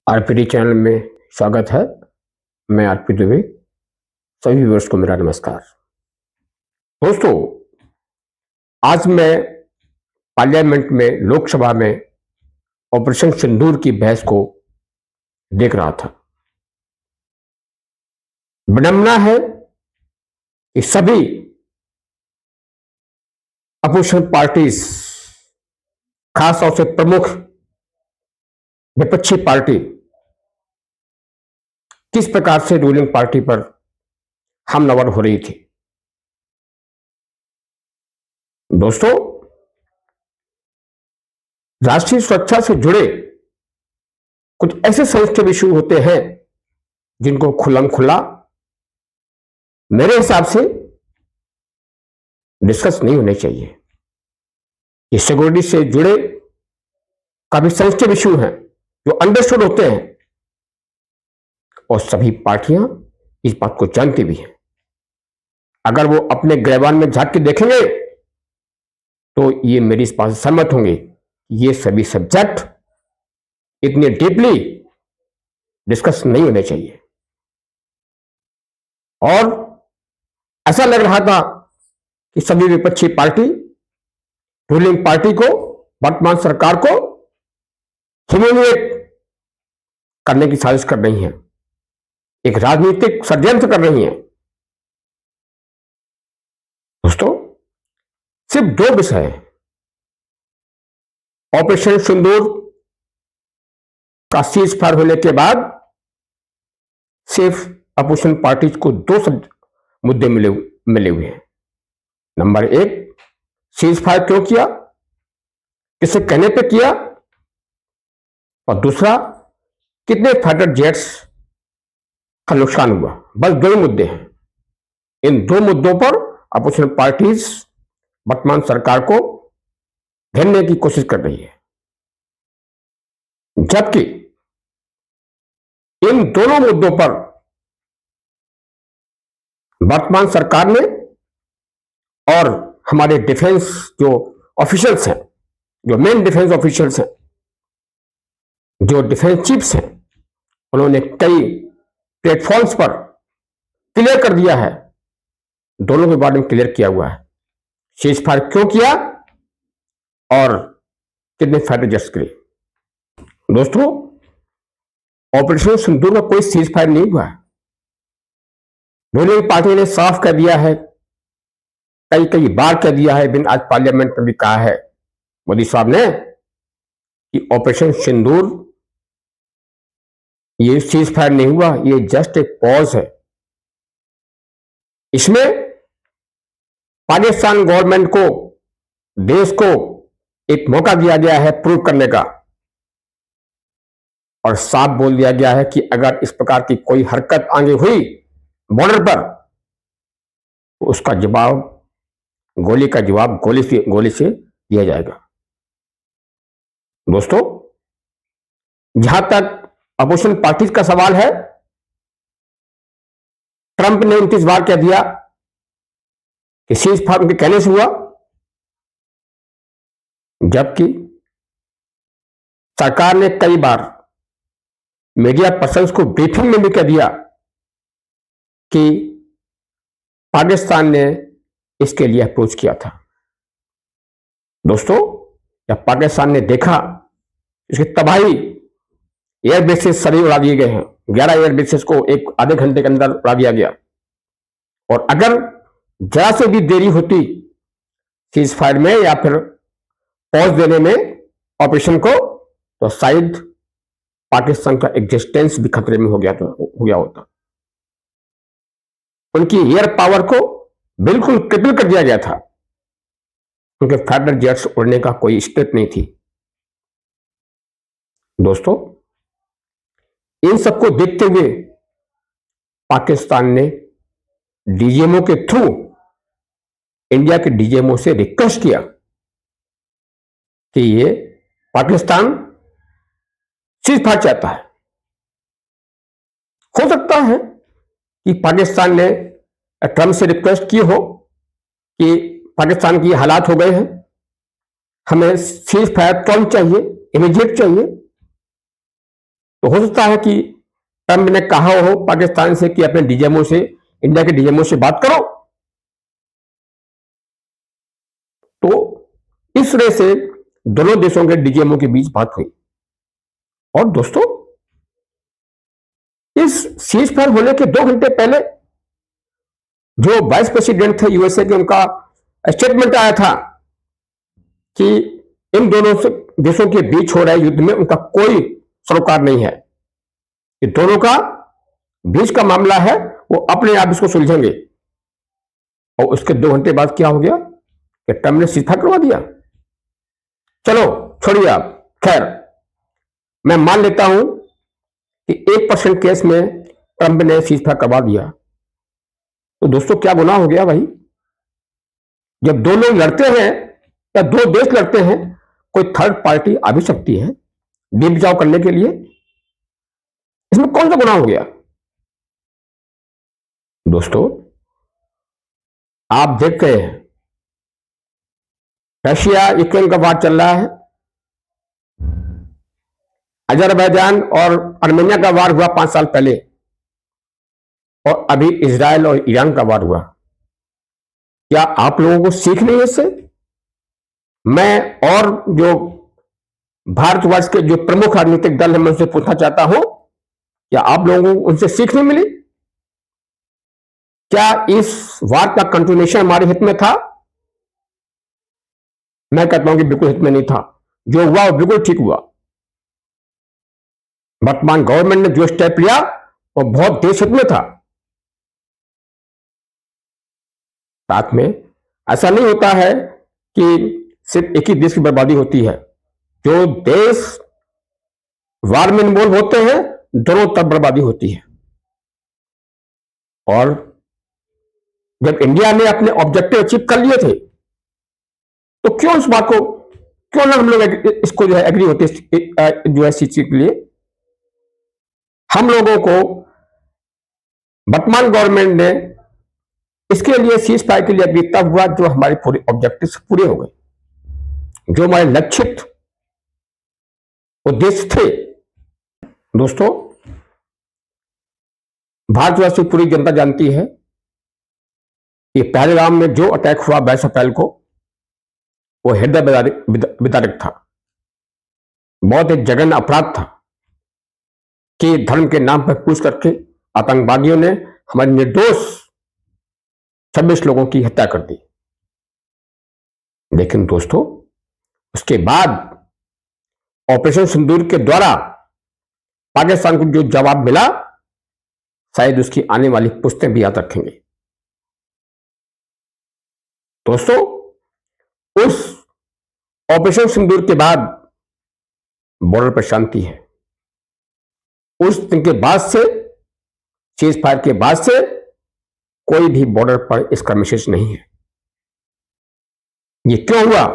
RPD channel में स्वागत है। मैं आरपी दुबे। सभी व्यूअर्स को मेरा नमस्कार। दोस्तों, आज मैं पार्लियामेंट में, लोकसभा में ऑपरेशन सिंदूर की बहस को देख रहा था। विडंबना है कि सभी अपोजिशन पार्टीज, खासतौर से प्रमुख विपक्षी पार्टी, किस प्रकार से रूलिंग पार्टी पर हमलावर हो रही थी। दोस्तों, राष्ट्रीय सुरक्षा से जुड़े कुछ ऐसे सेंसिटिव इशू होते हैं जिनको खुल्लम खुल्ला मेरे हिसाब से डिस्कस नहीं होने चाहिए। ये सिक्योरिटी से जुड़े काफी सेंसिटिव इशू हैं जो अंडरस्टूड होते हैं और सभी पार्टियां इस बात को जानती भी हैं। अगर वो अपने गिरबान में झांक के देखेंगे तो ये मेरी इस बात से सहमत होंगे। ये सभी सब्जेक्ट इतने डीपली डिस्कस नहीं होने चाहिए। और ऐसा लग रहा था कि सभी विपक्षी पार्टी रूलिंग पार्टी को, वर्तमान सरकार को ह्यूमिलिएट करने की साजिश कर रही हैं, एक राजनीतिक षड्यंत्र कर रही हैं। दोस्तों, सिर्फ दो विषय हैं। ऑपरेशन सिंदूर का सीज फायर होने के बाद सिर्फ अपोजिशन पार्टीज को दो मुद्दे मिले हुए हैं। नंबर एक, सीज फायर क्यों किया, किसे कहने पे किया, और दूसरा, कितने फाइटर जेट्स का नुकसान हुआ। बस दो ही मुद्दे हैं। इन दो मुद्दों पर अपोजिशन पार्टीज वर्तमान सरकार को घेरने की कोशिश कर रही है, जबकि इन दोनों मुद्दों पर वर्तमान सरकार ने और हमारे डिफेंस जो ऑफिशियल्स हैं, जो मेन डिफेंस ऑफिशियल्स हैं, जो डिफेंस चीफ्स हैं, उन्होंने कई प्लेटफॉर्म्स पर क्लियर कर दिया है, दोनों के बारे में क्लियर किया हुआ है। सीज फायर क्यों किया और कितने फाइटर जेट्स के लिए। दोस्तों, ऑपरेशन सिंदूर में कोई सीज फायर नहीं हुआ है। रूलिंग पार्टी ने साफ कर दिया है, कई कई बार कह दिया है, बिन आज पार्लियामेंट में भी कहा है मोदी साहब ने कि ऑपरेशन सिंदूर ये सीज फायर नहीं हुआ, ये जस्ट एक पॉज है। इसमें पाकिस्तान गवर्नमेंट को, देश को एक मौका दिया गया है प्रूव करने का, और साफ बोल दिया गया है कि अगर इस प्रकार की कोई हरकत आगे हुई बॉर्डर पर तो उसका जवाब, गोली का जवाब गोली से दिया जाएगा। दोस्तों, जहां तक अपोजिशन पार्टीज का सवाल है, ट्रंप ने 29 बार कह दिया कि सीज फायर उनके कहने से हुआ, जबकि सरकार ने कई बार मीडिया पर्सन्स को ब्रीफिंग में भी कह दिया कि पाकिस्तान ने इसके लिए अप्रोच किया था। दोस्तों, जब पाकिस्तान ने देखा इसकी तबाही, एयर बेसेस सभी उड़ा दिए गए हैं, 11 एयर बेसेस को एक आधे घंटे के अंदर उड़ा दिया गया, और अगर जरा से भी देरी होती सीज फायर में या फिर पॉज देने में ऑपरेशन को, तो शायद पाकिस्तान का एग्जिस्टेंस भी खतरे में हो गया होता। उनकी एयर पावर को बिल्कुल क्रिपल कर दिया गया था, क्योंकि फाइटर जेट्स उड़ने का कोई स्टेप नहीं थी। दोस्तों, इन सबको देखते हुए पाकिस्तान ने डीजीएमओ के थ्रू इंडिया के डीजीएमओ से रिक्वेस्ट किया कि ये पाकिस्तान सीज फायर चाहता है। हो सकता है कि पाकिस्तान ने ट्रंप से रिक्वेस्ट की हो कि पाकिस्तान की हालात हो गए हैं, हमें सीज फायर तुरंत चाहिए, इमीडिएट चाहिए, तो हो सकता है कि ट्रंप ने कहा हो पाकिस्तान से कि अपने डीजीएमओ से, इंडिया के डीजीएमओ से बात करो। तो इस तरह से दोनों देशों के डीजीएमओ के बीच बात हुई। और दोस्तों, इस सीज फायर होने के 2 घंटे पहले जो वाइस प्रेसिडेंट थे यूएसए के, उनका स्टेटमेंट आया था कि इन दोनों देशों के बीच हो रहे युद्ध में उनका कोई सरोकार नहीं है, ये दोनों का बीच का मामला है, वो अपने आप इसको सुलझेंगे। और उसके 2 घंटे बाद क्या हो गया कि ट्रंप ने सीज फायर करवा दिया। चलो छोड़िए आप, खैर मैं मान लेता हूं कि 1% केस में ट्रंप ने सीज फायर करवा दिया। तो दोस्तों, क्या गुनाह हो गया भाई? जब 2 लोग लड़ते हैं या 2 देश लड़ते हैं, कोई थर्ड पार्टी आ भी सकती है बे बचाव करने के लिए। इसमें कौन सा गुनाह हो गया? दोस्तों, आप देख रहे हैं रशिया यूक्रेन का वार चल रहा है, अजरबैजान और आर्मेनिया का वार हुआ 5 साल पहले, और अभी इजराइल और ईरान का वार हुआ। क्या आप लोगों को सीख नहीं है इससे? मैं और जो भारतवर्ष के जो प्रमुख राजनीतिक दल है, मैं उनसे पूछना चाहता हूं, क्या आप लोगों को उनसे सीख नहीं मिली? क्या इस वार का कंटिन्यूएशन हमारे हित में था? मैं कहता हूं कि बिल्कुल हित में नहीं था। जो हुआ वो बिल्कुल ठीक हुआ। वर्तमान गवर्नमेंट ने जो स्टेप लिया वो बहुत देश हित में था। साथ में ऐसा नहीं होता है कि सिर्फ एक ही देश की बर्बादी होती है। जो देश वार में इन्वॉल्व होते हैं, दोनों तरफ बर्बादी होती है। और जब इंडिया ने अपने ऑब्जेक्टिव अचीव कर लिए थे, तो क्यों इस बात को, क्यों ना हम लोग इसको जो है एग्री होते जो है इस चीज के लिए। हम लोगों को वर्तमान गवर्नमेंट ने इसके लिए सीज फायर के लिए एग्री तब हुआ जो हमारे पूरे ऑब्जेक्टिव पूरे हो गए, जो हमारे लक्षित उद्देश्य थे। दोस्तों, भारतवर्ष की पूरी जनता जानती है कि पहलगाम में जो अटैक हुआ 22 अप्रैल को, वो हृदय विदारक था। बहुत एक जघन्य अपराध था कि धर्म के नाम पर पूछ करके आतंकवादियों ने हमारे निर्दोष 26 लोगों की हत्या कर दी। लेकिन दोस्तों, उसके बाद ऑपरेशन सिंदूर के द्वारा पाकिस्तान को जो जवाब मिला, शायद उसकी आने वाली पुश्तें भी याद रखेंगे। दोस्तों, उस ऑपरेशन सिंदूर के बाद बॉर्डर पर शांति है। उस दिन के बाद से, सीज फायर के बाद से, कोई भी बॉर्डर पर इसका मैसेज नहीं है। ये क्यों हुआ?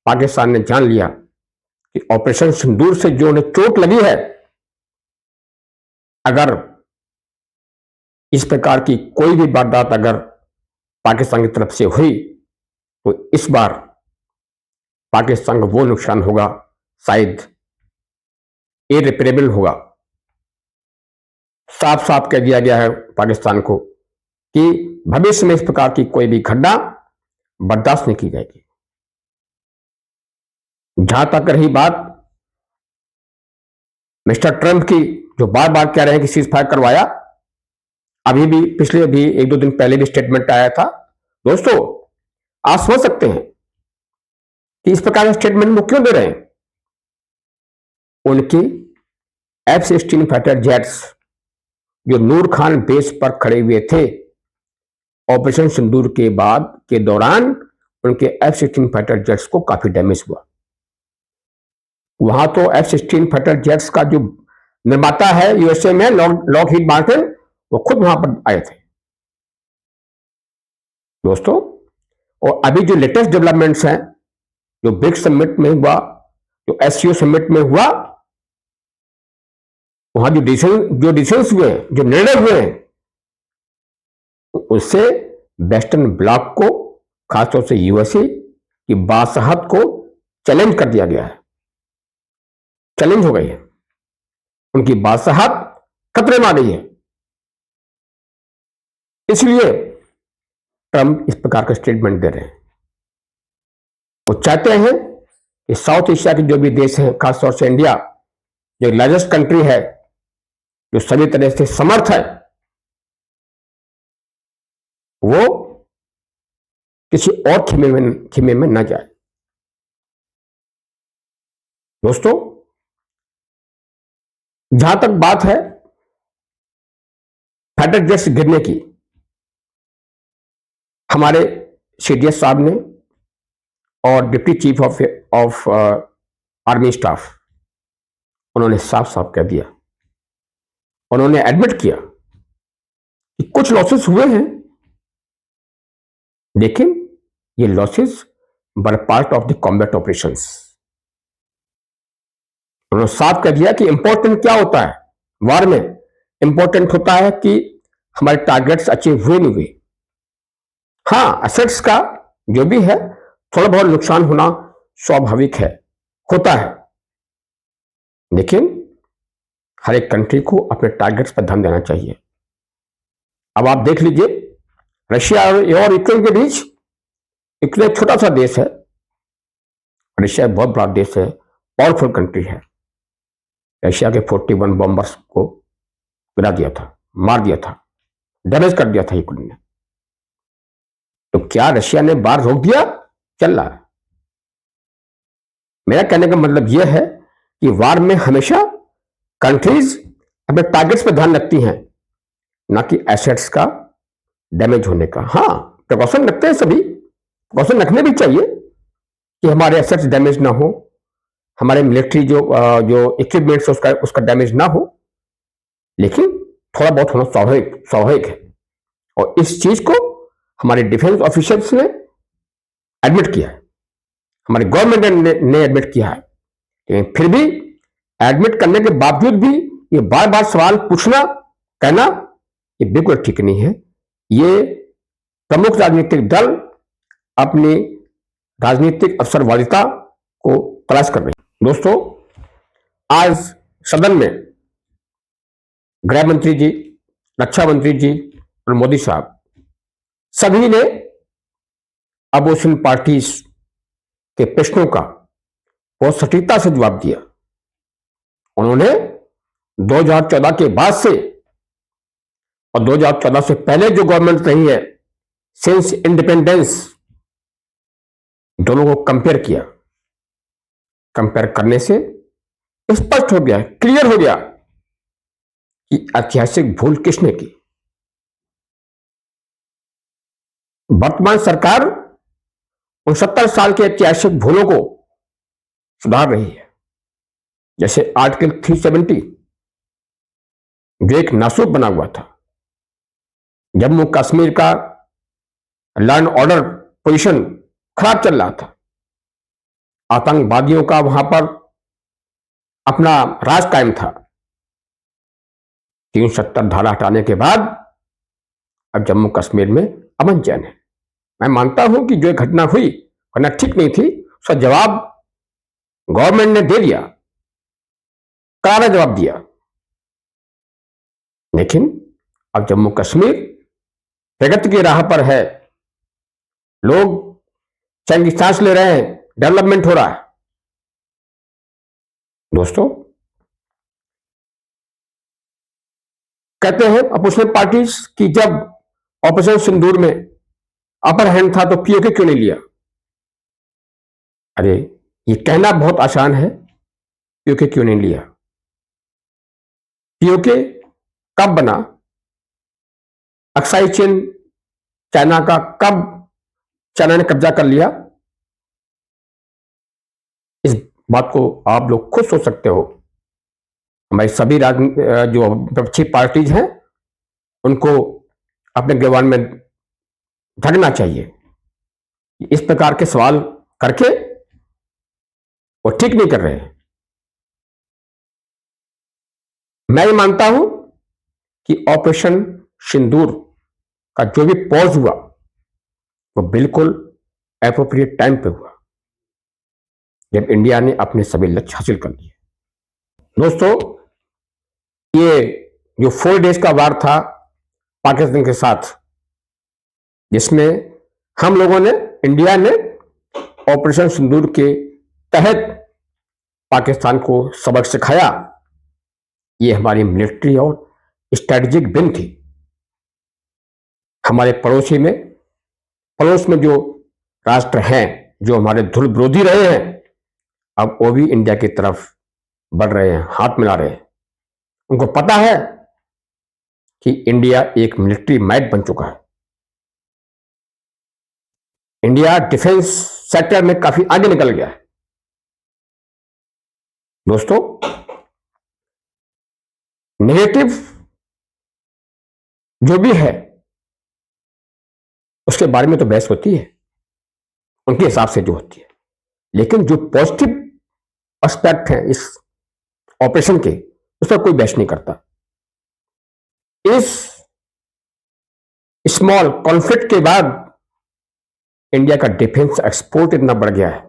पाकिस्तान ने जान लिया कि ऑपरेशन सिंदूर से जो उन्हें चोट लगी है, अगर इस प्रकार की कोई भी वारदात अगर पाकिस्तान की तरफ से हुई, तो इस बार पाकिस्तान का वो नुकसान होगा, शायद इरिपेरेबल होगा। साफ साफ कह दिया गया है पाकिस्तान को कि भविष्य में इस प्रकार की कोई भी घटना बर्दाश्त नहीं की जाएगी। जहां तक रही बात मिस्टर ट्रंप की, जो बार बार कह रहे हैं कि सीज फायर करवाया, अभी भी पिछले भी 1-2 दिन पहले भी स्टेटमेंट आया था। दोस्तों, आप समझ सकते हैं कि इस प्रकार के स्टेटमेंट वो क्यों दे रहे हैं। उनकी F-16 फाइटर जेट्स जो नूर खान बेस पर खड़े हुए थे, ऑपरेशन सिंदूर के बाद के दौरान उनके F-16 फाइटर जेट्स को काफी डैमेज हुआ। वहां तो F-16 फाइटर जेट्स का जो निर्माता है यूएसए में, लॉकहीड मार्टिन, वो खुद वहां पर आए थे। दोस्तों, और अभी जो लेटेस्ट डेवलपमेंट्स हैं, जो ब्रिक्स समिट में हुआ, जो एससीओ समिट में हुआ, वहां जो डिसीजंस हुए, जो निर्णय हुए हैं, उससे वेस्टर्न ब्लॉक को, खासतौर से यूएसए की बादशाहत को चैलेंज कर दिया गया है, चैलेंज हो गई है। उनकी बादशाहत खतरे में आ गई है। इसलिए ट्रंप इस प्रकार का स्टेटमेंट दे रहे हैं। वो चाहते हैं कि साउथ एशिया के जो भी देश हैं, खासतौर से इंडिया जो लार्जेस्ट कंट्री है, जो सभी तरह से समर्थ है, वो किसी और खेमे में न जाए। दोस्तों, जहां तक बात है फाइटर जेट्स गिरने की, हमारे सीडीएस साहब ने और deputy chief of army staff, उन्होंने साफ साफ कह दिया, उन्होंने एडमिट किया कि कुछ लॉसेस हुए हैं, लेकिन ये losses were part of the combat operations. उन्होंने साफ कह दिया कि इंपॉर्टेंट क्या होता है वार में। इंपॉर्टेंट होता है कि हमारे टारगेट्स अचीव हुए नहीं हुए। हाँ, एसेट्स का जो भी है थोड़ा बहुत नुकसान होना स्वाभाविक है, होता है, लेकिन हर एक कंट्री को अपने टारगेट्स पर ध्यान देना चाहिए। अब आप देख लीजिए, रशिया और यूक्रेन के बीच, यूक्रेन एक छोटा सा देश है, रशिया बहुत बड़ा देश है, पावरफुल कंट्री है। रशिया के 41 बॉम्बर्स को गिरा दिया था, मार दिया था, डैमेज कर दिया था यूक्रेन ने। तो क्या रशिया ने वार रोक दिया? चल रहा है। मेरा कहने का मतलब यह है कि वार में हमेशा कंट्रीज अपने टारगेट्स पर ध्यान रखती हैं, ना कि एसेट्स का डैमेज होने का। हाँ, प्रिकॉशन रखते हैं, सभी प्रिकॉशन रखने भी चाहिए कि हमारे एसेट्स डैमेज ना हो, हमारे मिलिट्री जो इक्विपमेंट्स उसका डैमेज ना हो, लेकिन थोड़ा बहुत होना स्वाभाविक है। और इस चीज को हमारे डिफेंस ऑफिसर्स ने एडमिट किया है, हमारी गवर्नमेंट ने एडमिट किया है। लेकिन फिर भी एडमिट करने के बावजूद भी ये बार बार सवाल पूछना, कहना, ये बिल्कुल ठीक नहीं है। ये प्रमुख राजनीतिक दल अपनी राजनीतिक अवसरवादिता को तलाश कर रहे हैं। दोस्तों, आज सदन में गृह मंत्री जी, रक्षा मंत्री जी और मोदी साहब सभी ने अपोजिशन पार्टीज के प्रश्नों का बहुत सटीकता से जवाब दिया। उन्होंने 2014 के बाद से और 2014 से पहले जो गवर्नमेंट रही है, सिंस इंडिपेंडेंस, दोनों को कंपेयर किया। कंपेयर करने से स्पष्ट हो गया, क्लियर हो गया कि ऐतिहासिक भूल किसने की। वर्तमान सरकार 69 साल के ऐतिहासिक भूलों को सुधार रही है। जैसे आर्टिकल 370 जो एक नासूक बना हुआ था, जम्मू कश्मीर का लॉ एंड ऑर्डर पोजीशन खराब चल रहा था, आतंकवादियों का वहां पर अपना राज कायम था। 370 धारा हटाने के बाद अब जम्मू कश्मीर में अमन चैन है। मैं मानता हूं कि जो घटना हुई, घटना ठीक नहीं थी, उसका जवाब गवर्नमेंट ने दे दिया, करारा जवाब दिया। लेकिन अब जम्मू कश्मीर प्रगति की राह पर है, लोग चैन की सांस ले रहे हैं, डेवलपमेंट हो रहा है। दोस्तों, कहते हैं अपोजिशन पार्टीज की जब ऑपरेशन सिंदूर में अपर हैंड था तो पीओके क्यों नहीं लिया? अरे, ये कहना बहुत आसान है, पीओके क्यों नहीं लिया। पीओके कब बना, अक्साई चीन चाइना का कब चाइना ने कब्जा कर लिया, इस बात को आप लोग खुद सोच सकते हो। हमारी सभी जो विपक्षी पार्टीज हैं, उनको अपने गिरबान में ढकना चाहिए। इस प्रकार के सवाल करके वो ठीक नहीं कर रहे हैं। मैं ये मानता हूं कि ऑपरेशन सिंदूर का जो भी पॉज हुआ वो बिल्कुल एप्रोप्रिएट टाइम पे हुआ, जब इंडिया ने अपने सभी लक्ष्य हासिल कर लिए। दोस्तों, ये जो 4 डेज का वार था पाकिस्तान के साथ, जिसमें हम लोगों ने, इंडिया ने ऑपरेशन सिंदूर के तहत पाकिस्तान को सबक सिखाया, ये हमारी मिलिट्री और स्ट्रेटेजिक विन थी। हमारे पड़ोस में जो राष्ट्र हैं, जो हमारे धुल विरोधी रहे हैं, अब वो भी इंडिया की तरफ बढ़ रहे हैं, हाथ मिला रहे हैं। उनको पता है कि इंडिया एक मिलिट्री माइट बन चुका है। इंडिया डिफेंस सेक्टर में काफी आगे निकल गया है। दोस्तों, नेगेटिव जो भी है उसके बारे में तो बहस होती है, उनके हिसाब से जो होती है, लेकिन जो पॉजिटिव एस्पेक्ट हैं इस ऑपरेशन के, उस पर कोई बहस नहीं करता। इस स्मॉल कॉन्फ्लिक्ट के बाद इंडिया का डिफेंस एक्सपोर्ट इतना बढ़ गया है,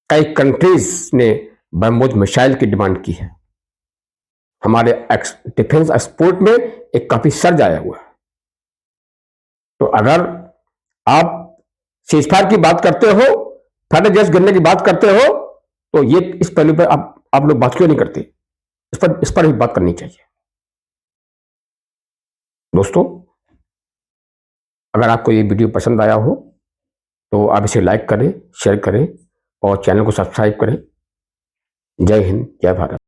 कई कंट्रीज ने ब्रह्मोस मिसाइल की डिमांड की है। हमारे डिफेंस एक्सपोर्ट में एक काफी सर्ज आया हुआ है। तो अगर आप सीजफायर की बात करते हो, फाइटर जेट्स गिरने की बात करते हो, तो ये इस पहलू पर आप लोग बात क्यों नहीं करते? इस पर भी बात करनी चाहिए। दोस्तों, अगर आपको ये वीडियो पसंद आया हो तो आप इसे लाइक करें, शेयर करें और चैनल को सब्सक्राइब करें। जय हिंद, जय भारत।